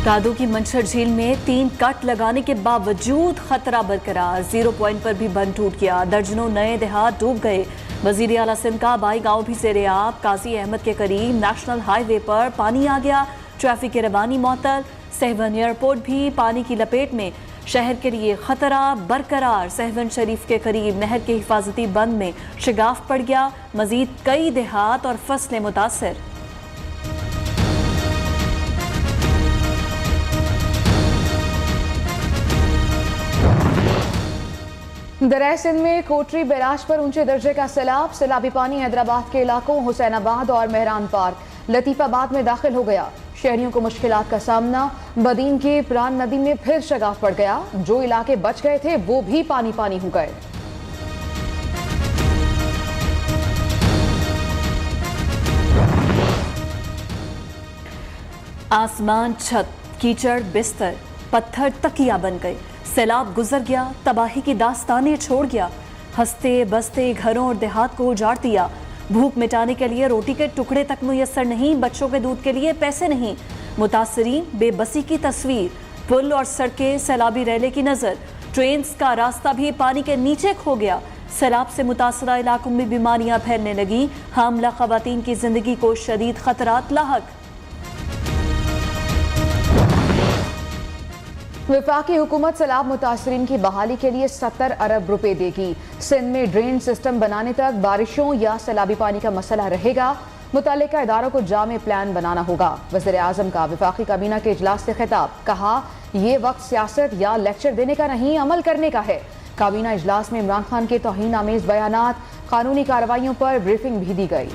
कादू की मंछर झील में 3 कट लगाने के बावजूद खतरा बरकरार। 0 पॉइंट पर भी बंद टूट गया। दर्जनों नए देहात डूब गए। वजीर आला सिंध का बाई गांव भी सेरेआब। काजी अहमद के करीब नेशनल हाईवे पर पानी आ गया। ट्रैफिक की रवानी मअतल। सहवन एयरपोर्ट भी पानी की लपेट में। शहर के लिए खतरा बरकरार। सहवन शरीफ के करीब नहर के हिफाजती बंद में शिगाफ पड़ गया। मजीद कई देहात और फसलें मुतासर। दरिया सिंध में कोटरी बैराज पर ऊंचे दर्जे का सैलाब। सैलाबी पानी हैदराबाद के इलाकों हुसैनाबाद और मेहरान पार्क लतीफाबाद में दाखिल हो गया। शहरियों को मुश्किलात का सामना। बदीन की प्राण नदी में फिर शगाफ पड़ गया। जो इलाके बच गए थे वो भी पानी पानी हो गए। आसमान, छत, कीचड़, बिस्तर, पत्थर तकिया बन गए। सैलाब गुजर गया, तबाही की दास्तानें छोड़ गया। हंसते बसते घरों और देहात को उजाड़ दिया। भूख मिटाने के लिए रोटी के टुकड़े तक मुयस्सर नहीं, बच्चों के दूध के लिए पैसे नहीं। मुतासरीन बेबसी की तस्वीर। पुल और सड़कें सैलाबी रैले की नजर। ट्रेन का रास्ता भी पानी के नीचे खो गया। सैलाब से मुतासरा इलाकों में बीमारियां फैलने लगी। हामला खवातीन की जिंदगी को शदीद खतरात लाहक। वफाकी हुकूमत सैलाब मुतासरीन की बहाली के लिए 70 अरब रुपए देगी। सिंध में ड्रेन सिस्टम बनाने तक बारिशों या सैलाबी पानी का मसला रहेगा। मुतल्लिका इदारों को जामे प्लान बनाना होगा। वज़ीर आज़म का वफाकी काबीना के इजलास से खिताब। कहा, ये वक्त सियासत या लेक्चर देने का नहीं, अमल करने का है। काबीना इजलास में इमरान खान के तौहीन आमेज बयानात, कानूनी कार्रवाइयों पर ब्रीफिंग भी दी गई।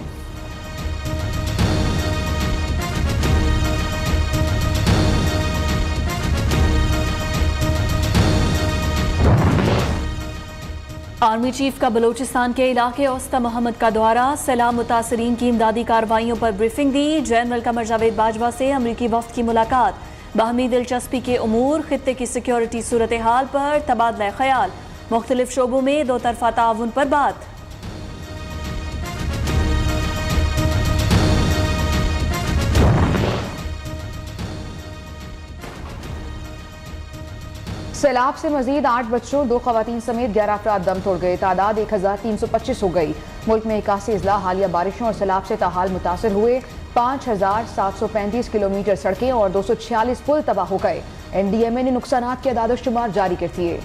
आर्मी चीफ का बलोचिस्तान के इलाके औस्ता मोहम्मद का दौरा। सैलाब मुतासरीन की इमदादी कार्रवाइयों पर ब्रीफिंग दी। जनरल कमर जावेद बाजवा से अमरीकी वफ्द की मुलाकात। बाहमी दिलचस्पी के उमूर, खित्ते की सिक्योरिटी सूरत हाल पर तबादला ख्याल। मुख्तलिफ शोबों में दो तरफा ताउन पर बात। सैलाब से मजीद 8 बच्चों, 2 खवातीन समेत 11 अफराद दम तोड़ गए। तादाद 1325 हो गई। मुल्क में 81 अजला हालिया बारिशों और सैलाब से ताहाल मुतासर हुए। 5735 किलोमीटर सड़कें और 246 पुल तबाह हो गए। NDMA ने नुकसानात के अदाद-ओ-शुमार जारी कर दिए।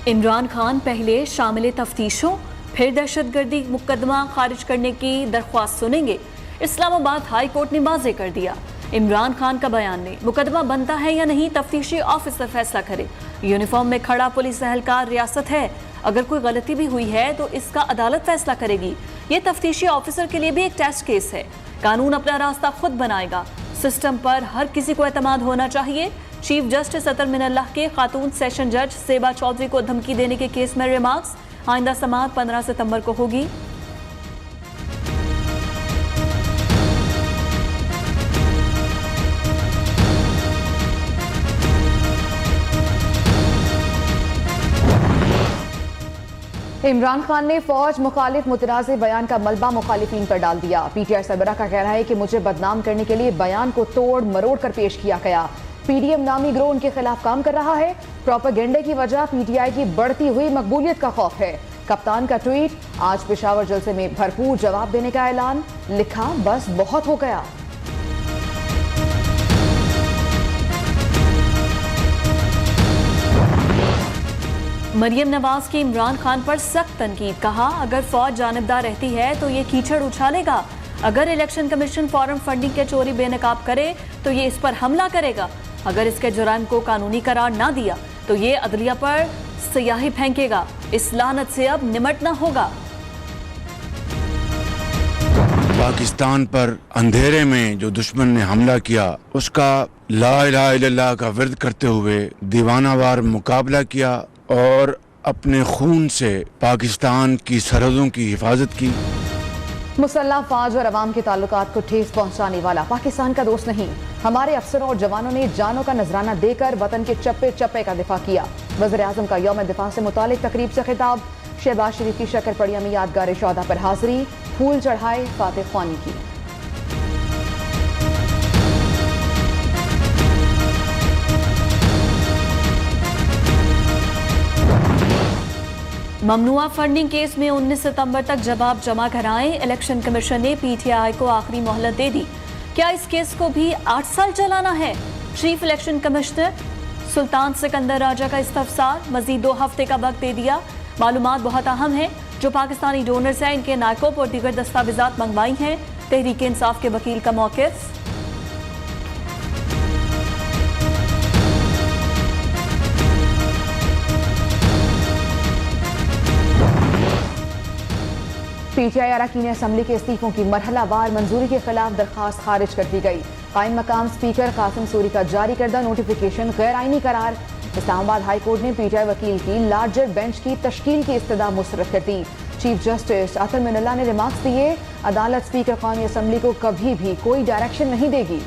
इमरान खान पहले शामिल तफ्तीशों, फिर दहशतगर्दी मुकदमा खारिज करने की दरख्वास्त सुनेंगे। इस्लामाबाद हाई कोर्ट ने वाज़ेह कर दिया। इमरान खान का बयान में मुकदमा बनता है या नहीं, तफ्तीशी ऑफिसर फैसला करे। यूनिफॉर्म में खड़ा पुलिस एहलकार रियासत है। अगर कोई गलती भी हुई है तो इसका अदालत फैसला करेगी। ये तफ्तीशी ऑफिसर के लिए भी एक टेस्ट केस है। कानून अपना रास्ता खुद बनाएगा। सिस्टम पर हर किसी को एतमाद होना चाहिए। चीफ जस्टिस अतर मिनल्लाह के खातून सेशन जज सेबा चौधरी को धमकी देने के केस में रिमार्क्स। आइंदा समाअत 15 सितंबर को होगी। इमरान खान ने फौज मुखालिफ मुतनाज़े बयान का मलबा मुखालिफिन पर डाल दिया। PTI सरबराह का कहना है कि मुझे बदनाम करने के लिए बयान को तोड़ मरोड़ कर पेश किया गया। PDM नामी गिरोह उनके खिलाफ काम कर रहा है। प्रोपेगेंडे की वजह PTI की बढ़ती हुई मकबूलियत का खौफ है। कप्तान का ट्वीट, आज पेशावर जलसे में भरपूर जवाब देने का ऐलान। लिखा, बस बहुत हो गया। मरियम नवाज की इमरान खान पर सख्त तनकीद। कहा, अगर फौज जानिबदार रहती है तो ये कीचड़ उछालेगा। अगर इलेक्शन कमीशन फॉरम फंडिंग के चोरी बेनकाब करे तो ये इस पर हमला करेगा। अगर इसके जुर्म को कानूनी करार ना दिया तो ये अदलिया पर स्याही फेंकेगा। इस लानत से अब निमटना होगा। पाकिस्तान पर अंधेरे में जो दुश्मन ने हमला किया, उसका ला इलाहा इल्लल्लाह का विर्द करते हुए दीवानावार मुकाबला किया और अपने खून से पाकिस्तान की सरहदों की हिफाजत की। मुसल्लह फौज और अवाम के ताल्लुकात को ठेस पहुंचाने वाला पाकिस्तान का दोस्त नहीं। हमारे अफसरों और जवानों ने जानों का नजराना देकर वतन के चप्पे चप्पे का दिफा किया। वज़ीर आज़म का यौम दिफा से मुतालिक तकरीब से खिताब। शहबाज शरीफ की शक्करपड़िया में यादगार शोहदा पर हाजिरी, फूल चढ़ाए, फातिह ख्वानी की। ममनुआ फंडिंग केस में 19 सितंबर तक जवाब जमा कराएं। इलेक्शन कमीशन ने पीटीआई को आखिरी मोहलत दे दी। क्या इस केस को भी 8 साल चलाना है? चीफ इलेक्शन कमिश्नर सुल्तान सिकंदर राजा का इस्तफसार, मजीद 2 हफ्ते का वक्त दे दिया। मालूमात बहुत अहम है। जो पाकिस्तानी डोनर्स हैं इनके नायकों और दीगर दस्तावेजात मंगवाई हैं। तहरीक इंसाफ के वकील का मौक़िफ़। पीटीआई अरकान असम्बली के इस्तीफों की मरहलावार मंजूरी के खिलाफ दरखास्त खारिज कर दी गई। कायम मकाम स्पीकर कासिम सूरी का जारी करदा नोटिफिकेशन गैर आईनी करार। इस्लामाबाद हाई कोर्ट ने पीटीआई वकील की लार्जर बेंच की तश्कील की इस्तदा मुस्तरद कर दी। चीफ जस्टिस अतर मिनल्ला ने रिमार्क्स दिए, अदालत स्पीकर कौमी असम्बली को कभी भी कोई डायरेक्शन नहीं देगी।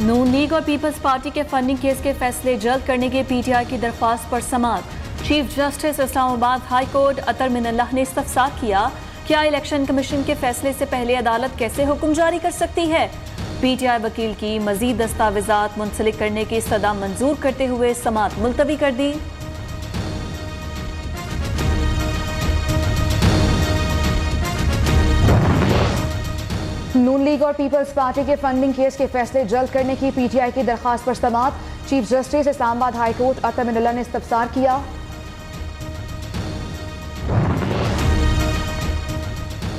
नून लीग और पीपल्स पार्टी के फंडिंग केस के फैसले जल्द करने के पीटीआई की दरख्वास्त पर समाअत। Chief justice Islamabad High Court Athar Minallah ने इस्तफसार किया, क्या इलेक्शन कमीशन के फैसले से पहले अदालत कैसे हुक्म जारी कर सकती है? पीटीआई वकील की मजीद दस्तावेजात मुंसलिक करने की इस्तदा मंजूर करते हुए समाअत मुलतवी कर दी। नून लीग और पीपल्स पार्टी के फंडिंग केस के फैसले जल्द करने की पीटीआई की दरखास्त पर समाअत। Chief justice Islamabad High Court Athar Minallah ने इस्तफसार किया।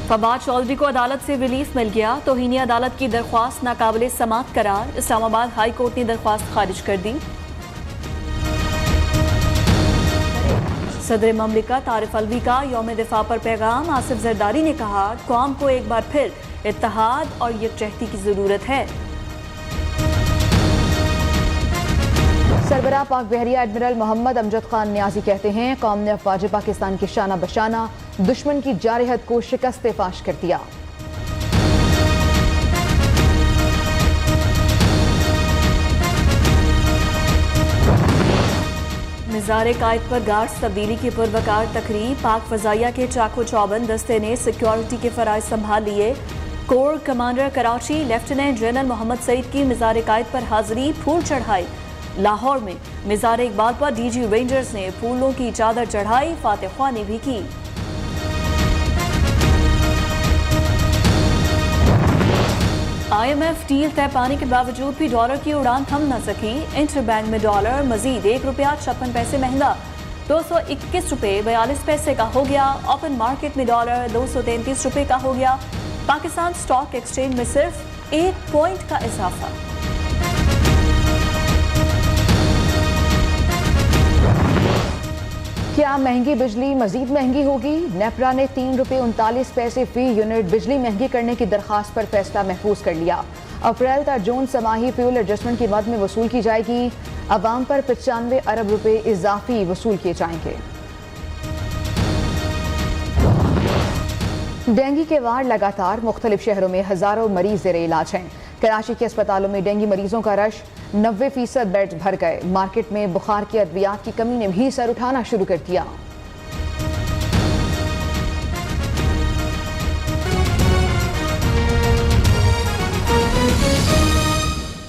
फवाद चौधरी को अदालत से रिलीफ मिल गया। तौहीन अदालत की दरख्वास्त नाकाबिले समाअत करार। इस्लामाबाद हाई कोर्ट ने दरख्वास्त खारिज कर दी। सदर ममलिकत आरिफ अलवी का यौम दिफा पर पैगाम। आसिफ जरदारी ने कहा, कौम को एक बार फिर इत्तेहाद और यकजहती की जरूरत है। सरबराह पाक बहरिया एडमिरल मोहम्मद अमजद खान न्याजी कहते हैं, कौम ने अफवाज पाकिस्तान की शाना बशाना दुश्मन की जारहत को शिकस्त फाश कर दिया। मिज़ार कायद पर गार्ड्स तब्दीली की पुरवकार तकरीब। पाक फजाइया के चाको चौबंद दस्ते ने सिक्योरिटी के फराइज संभाल लिए। Core commander Karachi lieutenant general Mohammad Saeed की मिज़ार कायद पर हाजिरी, फूल चढ़ाई। लाहौर में मिज़ार इकबाल पर डीजी रेंजर्स ने फूलों की चादर चढ़ाई, फातिह ख्वानी भी की। IMF डील तय पाने के बावजूद भी डॉलर की उड़ान थम न सकी। इंटरबैंक में डॉलर मजीद ₹1.56 महंगा, 221 रुपये 42 पैसे का हो गया। ओपन मार्केट में डॉलर 233 रुपये का हो गया। पाकिस्तान स्टॉक एक्सचेंज में सिर्फ 1 पॉइंट का इजाफा। क्या महंगी बिजली मजीद महंगी होगी? नेपरा ने ₹3.39 फी यूनिट बिजली महंगी करने की दरखास्त पर फैसला महफूज कर लिया। अप्रैल तक जून समाही फ्यूल एडजस्टमेंट की मद में वसूल की जाएगी। अवाम पर 95 अरब रुपए इजाफी वसूल किए जाएंगे। डेंगू के वार्ड लगातार मुख्तलिफ शहरों में हजारों मरीज ज़ेरे इलाज हैं। कराची के अस्पतालों में डेंगू मरीजों का रश, 90% बेड्स भर गए। मार्केट में बुखार की अद्वियात की कमी ने भी सर उठाना शुरू कर दिया।